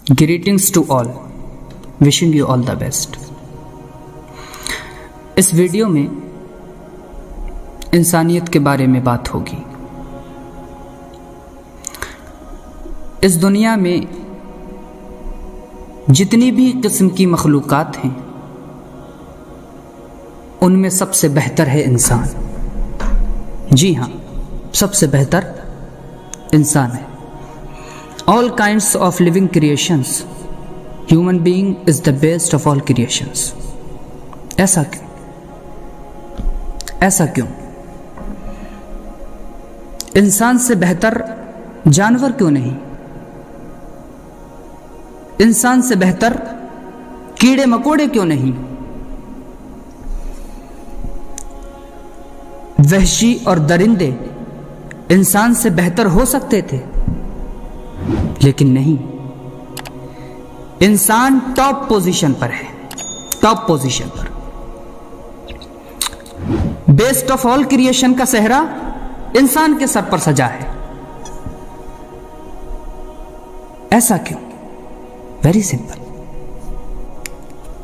Greetings to all. Wishing you all the best. اس video میں انسانیت کے بارے میں بات ہوگی. اس دنیا میں جتنی بھی قسم کی مخلوقات ہیں ان میں سب سے بہتر ہے انسان. جی ہاں، سب سے بہتر انسان ہے. All kinds of living creations, human being is the best of all creations. ایسا کیوں؟ انسان سے بہتر جانور کیوں نہیں؟ انسان سے بہتر کیڑے مکوڑے کیوں نہیں؟ وحشی اور درندے انسان سے بہتر ہو سکتے تھے، لیکن نہیں. انسان ٹاپ پوزیشن پر ہے، top position per. Best of all creation کا صحرا انسان کے سر پر سجا ہے. ایسا کیوں؟ Very simple.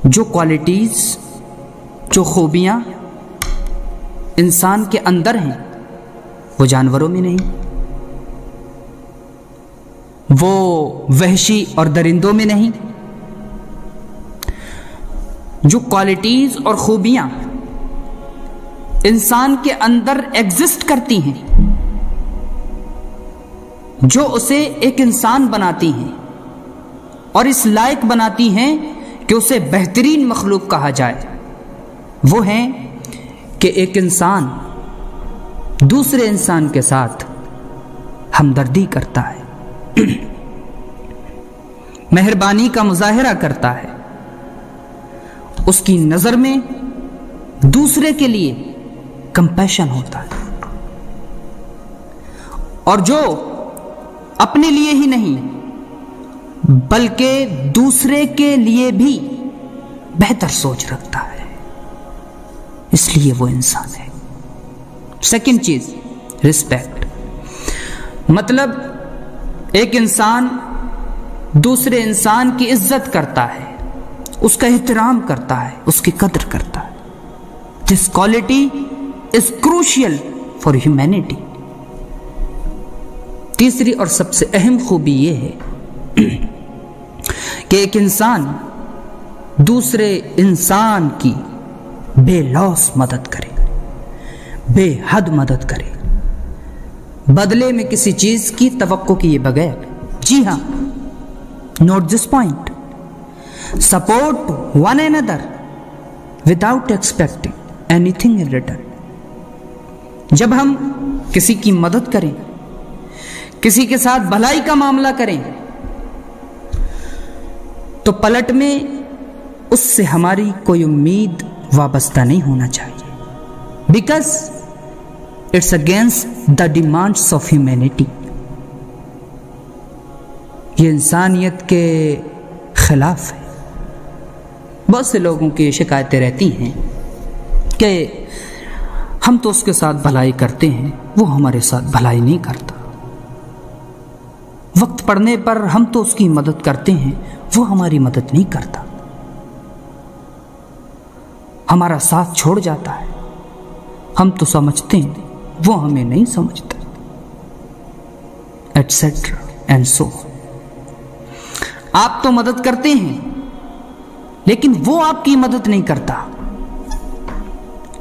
جو کوالٹیز، جو خوبیاں انسان کے اندر ہیں وہ جانوروں میں نہیں، وہ وحشی اور درندوں میں نہیں. جو کوالٹیز اور خوبیاں انسان کے اندر ایگزسٹ کرتی ہیں، جو اسے ایک انسان بناتی ہیں اور اس لائق بناتی ہیں کہ اسے بہترین مخلوق کہا جائے، وہ ہیں کہ ایک انسان دوسرے انسان کے ساتھ ہمدردی کرتا ہے، مہربانی کا مظاہرہ کرتا ہے، اس کی نظر میں دوسرے کے لیے کمپیشن ہوتا ہے، اور جو اپنے لیے ہی نہیں بلکہ دوسرے کے لیے بھی بہتر سوچ رکھتا ہے، اس لیے وہ انسان ہے. سیکنڈ چیز، رسپیکٹ. مطلب ایک انسان دوسرے انسان کی عزت کرتا ہے، اس کا احترام کرتا ہے، اس کی قدر کرتا ہے. This quality is کروشیل for humanity. تیسری اور سب سے اہم خوبی یہ ہے کہ ایک انسان دوسرے انسان کی بے لوث مدد کرے، بے حد مدد کرے، بدلے میں کسی چیز کی توقع کیے بغیر. جی ہاں، note this point. Support one another without expecting anything in return. جب ہم کسی کی مدد کریں، کسی کے ساتھ بھلائی کا معاملہ کریں، تو پلٹ میں اس سے ہماری کوئی امید وابستہ نہیں ہونا چاہیے، because it's against the demands of humanity. یہ انسانیت کے خلاف ہے. بہت سے لوگوں کی شکایتیں رہتی ہیں کہ ہم تو اس کے ساتھ بھلائی کرتے ہیں، وہ ہمارے ساتھ بھلائی نہیں کرتا. وقت پڑنے پر ہم تو اس کی مدد کرتے ہیں، وہ ہماری مدد نہیں کرتا، ہمارا ساتھ چھوڑ جاتا ہے. ہم تو سمجھتے ہیں، وہ ہمیں نہیں سمجھتا، ایٹسیٹرا اینڈ سو. آپ تو مدد کرتے ہیں لیکن وہ آپ کی مدد نہیں کرتا.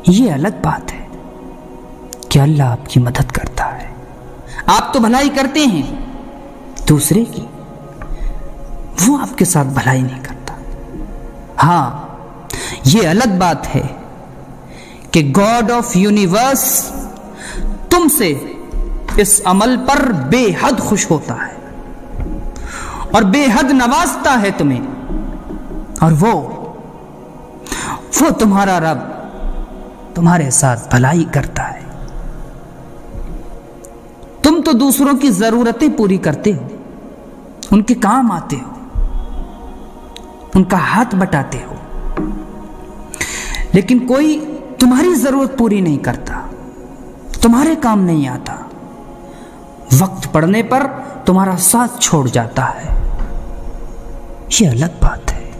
یہ الگ بات ہے کہ اللہ آپ کی مدد کرتا ہے. آپ تو بھلائی کرتے ہیں دوسرے کی، وہ آپ کے ساتھ بھلائی نہیں کرتا. ہاں، یہ الگ بات ہے کہ گاڈ آف یونیورس تم سے اس عمل پر بے حد خوش ہوتا ہے اور بے حد نوازتا ہے تمہیں، اور وہ تمہارا رب تمہارے ساتھ بھلائی کرتا ہے. تم تو دوسروں کی ضرورتیں پوری کرتے ہو، ان کے کام آتے ہو، ان کا ہاتھ بٹاتے ہو، لیکن کوئی تمہاری ضرورت پوری نہیں کرتا، تمہارے کام نہیں آتا. وقت پڑنے پر تمہارا ساتھ چھوڑ جاتا ہے. یہ الگ بات ہے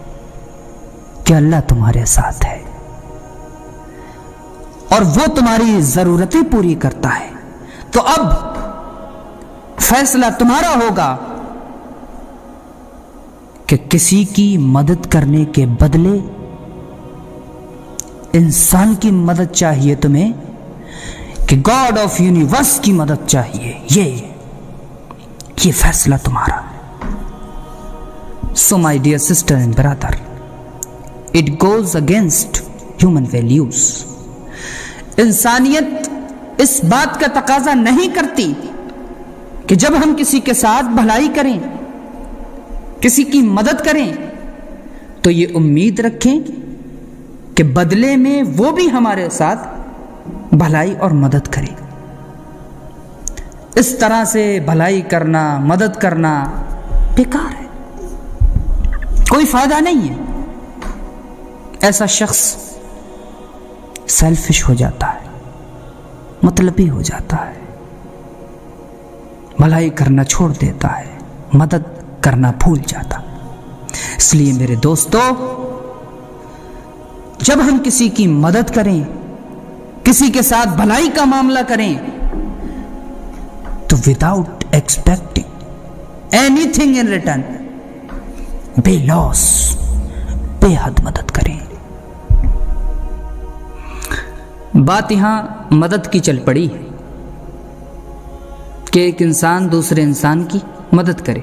کہ اللہ تمہارے ساتھ ہے اور وہ تمہاری ضرورتیں پوری کرتا ہے. تو اب فیصلہ تمہارا ہوگا کہ کسی کی مدد کرنے کے بدلے انسان کی مدد چاہیے تمہیں کہ گاڈ آف یونیورس کی مدد چاہیے. یہ فیصلہ تمہارا ہے. So my dear sister and brother, it goes against human values. انسانیت اس بات کا تقاضا نہیں کرتی کہ جب ہم کسی کے ساتھ بھلائی کریں، کسی کی مدد کریں، تو یہ امید رکھیں کہ بدلے میں وہ بھی ہمارے ساتھ بھلائی اور مدد کرے. اس طرح سے بھلائی کرنا، مدد کرنا بیکار ہے، کوئی فائدہ نہیں ہے. ایسا شخص سیلفش ہو جاتا ہے، مطلبی ہو جاتا ہے، بھلائی کرنا چھوڑ دیتا ہے، مدد کرنا بھول جاتا. اس لیے میرے دوستو، جب ہم کسی کی مدد کریں، کسی کے ساتھ بھلائی کا معاملہ کریں، تو without expecting any thing in return, بے لوس، بے حد مدد کریں. بات یہاں مدد کی چل پڑی ہے کہ ایک انسان دوسرے انسان کی مدد کرے،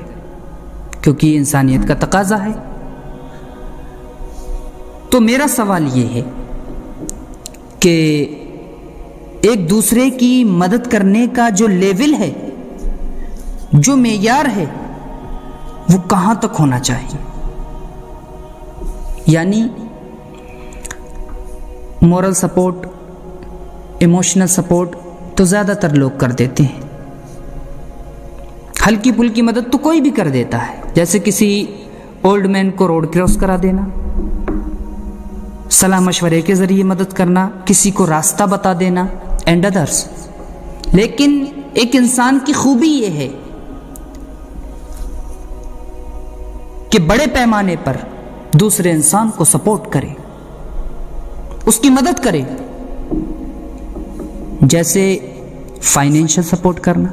کیونکہ یہ انسانیت کا تقاضا ہے. تو میرا سوال یہ ہے کہ ایک دوسرے کی مدد کرنے کا جو لیول ہے، جو معیار ہے، وہ کہاں تک ہونا چاہیے؟ یعنی مورل سپورٹ، ایموشنل سپورٹ تو زیادہ تر لوگ کر دیتے ہیں. ہلکی پھلکی مدد تو کوئی بھی کر دیتا ہے، جیسے کسی اولڈ مین کو روڈ کراس کرا دینا، صلاح مشورے کے ذریعے مدد کرنا، کسی کو راستہ بتا دینا اینڈ ادرس. لیکن ایک انسان کی خوبی یہ ہے کہ بڑے پیمانے پر دوسرے انسان کو سپورٹ کرے، اس کی مدد کرے. جیسے فائنینشل سپورٹ کرنا،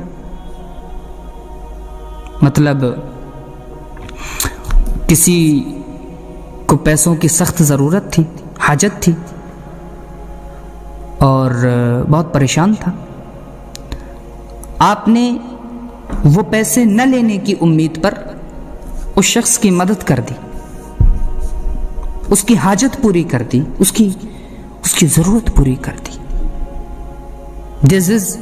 مطلب کسی کو پیسوں کی سخت ضرورت تھی، حاجت تھی اور بہت پریشان تھا، آپ نے وہ پیسے نہ لینے کی امید پر اس شخص کی مدد کر دی، اس کی حاجت پوری کر دی، اس کی ضرورت پوری کر دی. دس از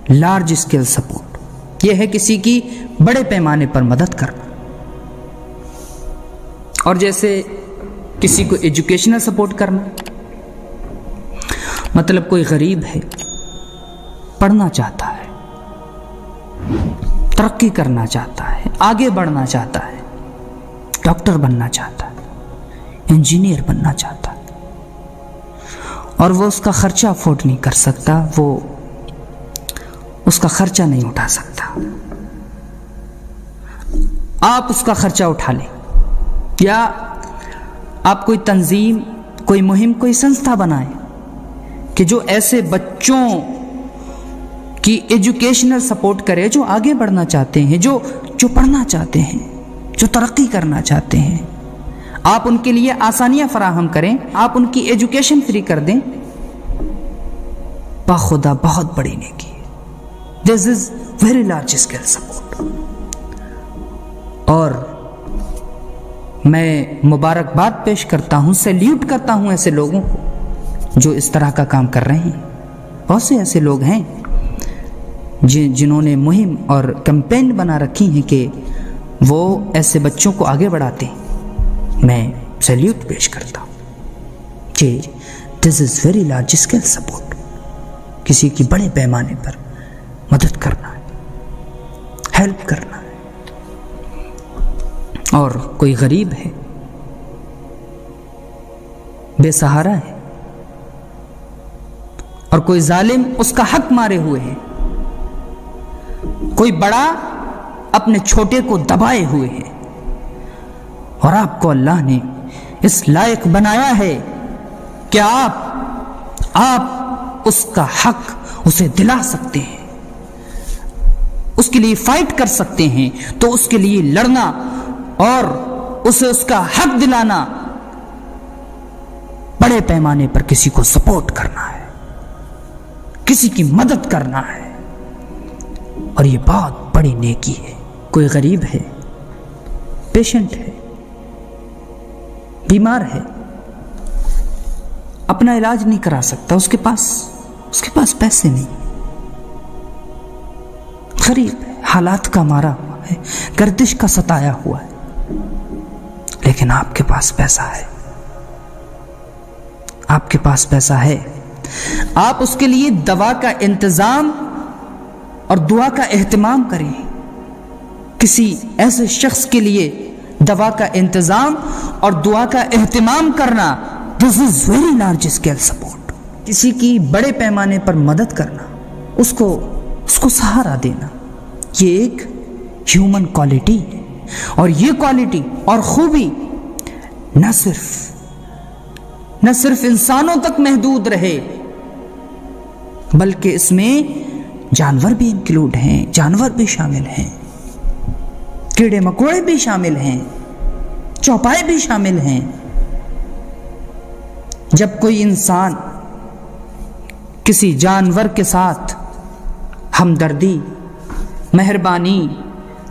لارج اسکیل سپورٹ. یہ ہے کسی کی بڑے پیمانے پر مدد کرنا. اور جیسے کسی کو ایجوکیشنل سپورٹ کرنا، مطلب کوئی غریب ہے، پڑھنا چاہتا ہے، ترقی کرنا چاہتا ہے، آگے بڑھنا چاہتا ہے، ڈاکٹر بننا چاہتا ہے، انجینئر بننا چاہتا ہے، اور وہ اس کا خرچہ افورڈ نہیں کر سکتا، وہ اس کا خرچہ نہیں اٹھا سکتا. آپ اس کا خرچہ اٹھا لیں، یا آپ کوئی تنظیم، کوئی مہم، کوئی سنستھا بنائیں کہ جو ایسے بچوں کی ایجوکیشنل سپورٹ کرے جو آگے بڑھنا چاہتے ہیں، جو پڑھنا چاہتے ہیں، جو ترقی کرنا چاہتے ہیں. آپ ان کے لیے آسانیاں فراہم کریں، آپ ان کی ایجوکیشن فری کر دیں. باخدا بہت بڑی نیکی ہے. This is very large scale support. اور میں مبارکباد پیش کرتا ہوں، سیلیوٹ کرتا ہوں ایسے لوگوں کو جو اس طرح کا کام کر رہے ہیں. بہت سے ایسے لوگ ہیں جنہوں نے مہم اور کیمپین بنا رکھی ہیں کہ وہ ایسے بچوں کو آگے بڑھاتے ہیں. میں سیلیوٹ پیش کرتا ہوں کہ this is very large scale support. کسی کی بڑے پیمانے پر مدد کرنا ہے، ہیلپ کرنا ہے. اور کوئی غریب ہے، بے سہارا ہے، اور کوئی ظالم اس کا حق مارے ہوئے ہے، کوئی بڑا اپنے چھوٹے کو دبائے ہوئے ہے، اور آپ کو اللہ نے اس لائق بنایا ہے کہ آپ اس کا حق اسے دلا سکتے ہیں، اس کے لیے فائٹ کر سکتے ہیں، تو اس کے لیے لڑنا اور اسے اس کا حق دلانا، بڑے پیمانے پر کسی کو سپورٹ کرنا ہے، کسی کی مدد کرنا ہے، اور یہ بہت بڑی نیکی ہے۔ کوئی غریب ہے، پیشنٹ ہے، بیمار ہے، اپنا علاج نہیں کرا سکتا، اس کے پاس پیسے نہیں، غریب ہے، حالات کا مارا ہوا ہے، گردش کا ستایا ہوا ہے، لیکن آپ کے پاس پیسہ ہے، آپ کے پاس پیسہ ہے، آپ اس کے لیے دوا کا انتظام اور دعا کا اہتمام کریں۔ کسی ایسے شخص کے لیے دوا کا انتظام اور دعا کا اہتمام کرنا، this is very large scale support۔ کسی کی بڑے پیمانے پر مدد کرنا، اس کو سہارا دینا، یہ ایک ہیومن کوالٹی ہے، اور یہ کوالٹی اور خوبی نہ صرف انسانوں تک محدود رہے، بلکہ اس میں جانور بھی انکلوڈ ہیں، جانور بھی شامل ہیں، کیڑے مکوڑے بھی شامل ہیں، چوپائے بھی شامل ہیں۔ جب کوئی انسان کسی جانور کے ساتھ ہمدردی، مہربانی،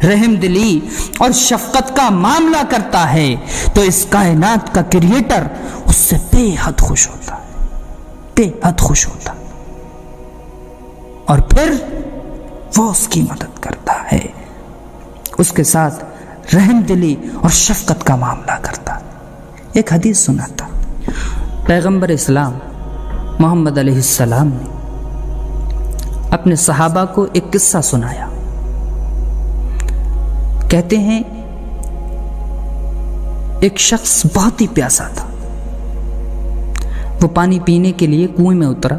رحم دلی اور شفقت کا معاملہ کرتا ہے تو اس کائنات کا کریٹر اس سے بے حد خوش ہوتا ہے، بے حد خوش ہوتا ہے، اور پھر وہ اس کی مدد کرتا ہے، اس کے ساتھ رحم دلی اور شفقت کا معاملہ کرتا ہے۔ ایک حدیث سنا تھا، پیغمبر اسلام محمد علیہ السلام نے اپنے صحابہ کو ایک قصہ سنایا۔ کہتے ہیں ایک شخص بہت ہی پیاسا تھا، وہ پانی پینے کے لیے کنویں میں اترا۔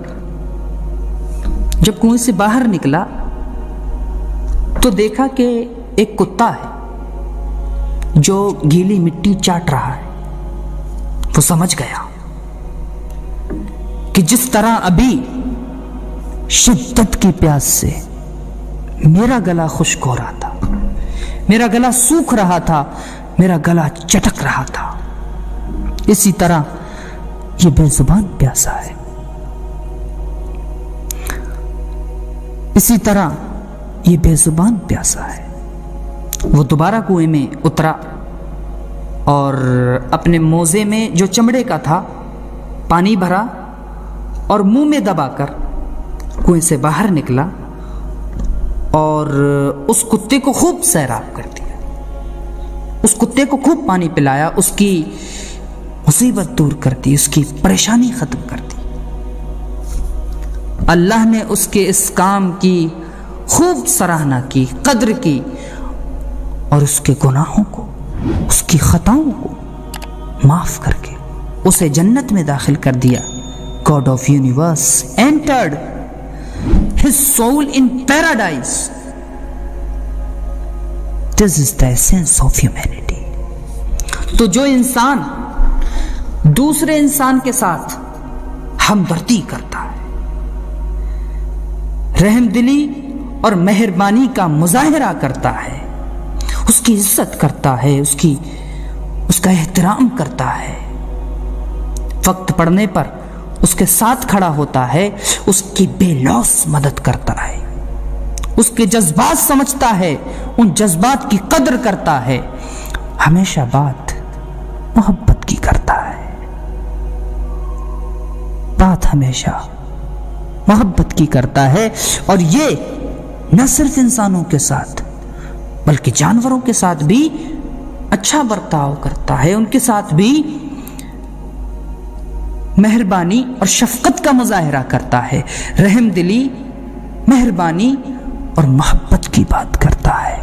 جب کنویں سے باہر نکلا تو دیکھا کہ ایک کتا ہے جو گیلی مٹی چاٹ رہا ہے۔ وہ سمجھ گیا کہ جس طرح ابھی شدت کی پیاس سے میرا گلا خشک ہو رہا تھا، میرا گلا سوکھ رہا تھا، میرا گلا چٹک رہا تھا، اسی طرح یہ بے زبان پیاسا ہے، اسی طرح یہ بے زبان پیاسا ہے۔ وہ دوبارہ کنویں میں اترا اور اپنے موزے میں جو چمڑے کا تھا پانی بھرا اور منہ میں دبا کر کنویں سے باہر نکلا اور اس کتے کو خوب سیراب کر دیا، اس کتے کو خوب پانی پلایا، اس کی مصیبت دور کر دی، اس کی پریشانی ختم کر دی۔ اللہ نے اس کے اس کام کی خوب سراہنا کی، قدر کی، اور اس کے گناہوں کو، اس کی خطاؤں کو معاف کر کے اسے جنت میں داخل کر دیا۔ God of universe entered his soul in paradise. This is the essence of humanity. تو جو انسان دوسرے انسان کے ساتھ ہمدردی کرتا ہے، رحم دلی اور مہربانی کا مظاہرہ کرتا ہے، اس کی عزت کرتا ہے، اس کا احترام کرتا ہے، وقت پڑنے پر اس کے ساتھ کھڑا ہوتا ہے، اس کی بے لوث مدد کرتا ہے، اس کے جذبات سمجھتا ہے، ان جذبات کی قدر کرتا ہے، ہمیشہ بات محبت کی کرتا ہے، بات ہمیشہ محبت کی کرتا ہے، اور یہ نہ صرف انسانوں کے ساتھ بلکہ جانوروں کے ساتھ بھی اچھا برتاؤ کرتا ہے، ان کے ساتھ بھی مہربانی اور شفقت کا مظاہرہ کرتا ہے، رحم دلی، مہربانی اور محبت کی بات کرتا ہے،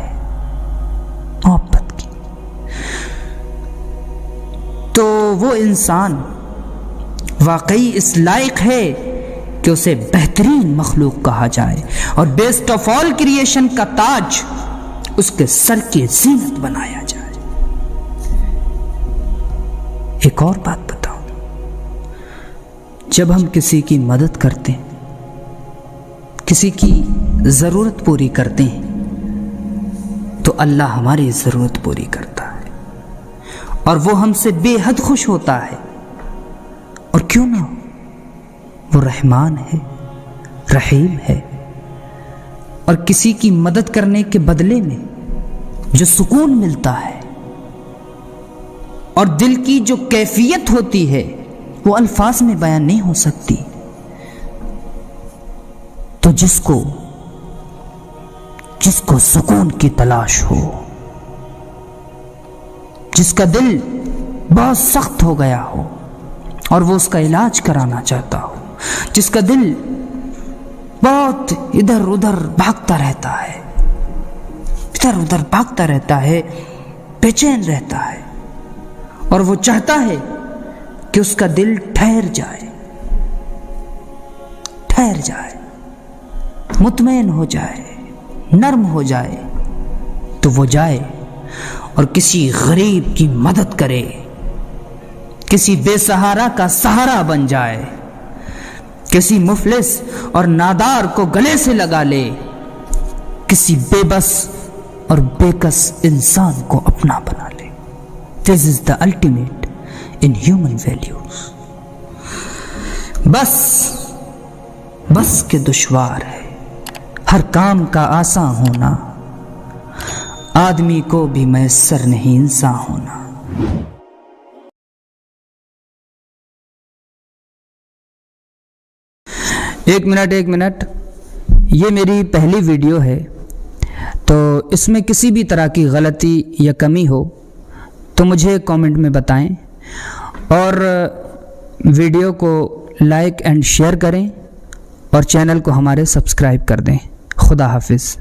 محبت کی۔ تو وہ انسان واقعی اس لائق ہے کہ اسے بہترین مخلوق کہا جائے، اور بیسٹ آف آل کریشن کا تاج اس کے سر کی زینت بنایا جائے۔ ایک اور بات بتاؤں، جب ہم کسی کی مدد کرتے ہیں، کسی کی ضرورت پوری کرتے ہیں، تو اللہ ہماری ضرورت پوری کرتا ہے اور وہ ہم سے بے حد خوش ہوتا ہے۔ اور کیوں نہ ہو، وہ رحمان ہے، رحیم ہے، اور کسی کی مدد کرنے کے بدلے میں جو سکون ملتا ہے اور دل کی جو کیفیت ہوتی ہے وہ الفاظ میں بیان نہیں ہو سکتی۔ تو جس کو سکون کی تلاش ہو، جس کا دل بہت سخت ہو گیا ہو اور وہ اس کا علاج کرانا چاہتا ہو، جس کا دل بہت ادھر ادھر بھاگتا رہتا ہے، بے چین رہتا ہے، اور وہ چاہتا ہے کہ اس کا دل ٹھہر جائے، مطمئن ہو جائے، نرم ہو جائے، تو وہ جائے اور کسی غریب کی مدد کرے، کسی بے سہارا کا سہارا بن جائے، کسی مفلس اور نادار کو گلے سے لگا لے، کسی بے بس اور بے کس انسان کو اپنا بنا لے۔ This is the ultimate in human values۔ بس کے دشوار ہے ہر کام کا آسان ہونا، آدمی کو بھی میسر نہیں انسان ہونا۔ ایک منٹ، یہ میری پہلی ویڈیو ہے، تو اس میں کسی بھی طرح کی غلطی یا کمی ہو تو مجھے کامنٹ میں بتائیں، اور ویڈیو کو لائک اینڈ شیئر کریں، اور چینل کو ہمارے سبسکرائب کر دیں۔ خدا حافظ۔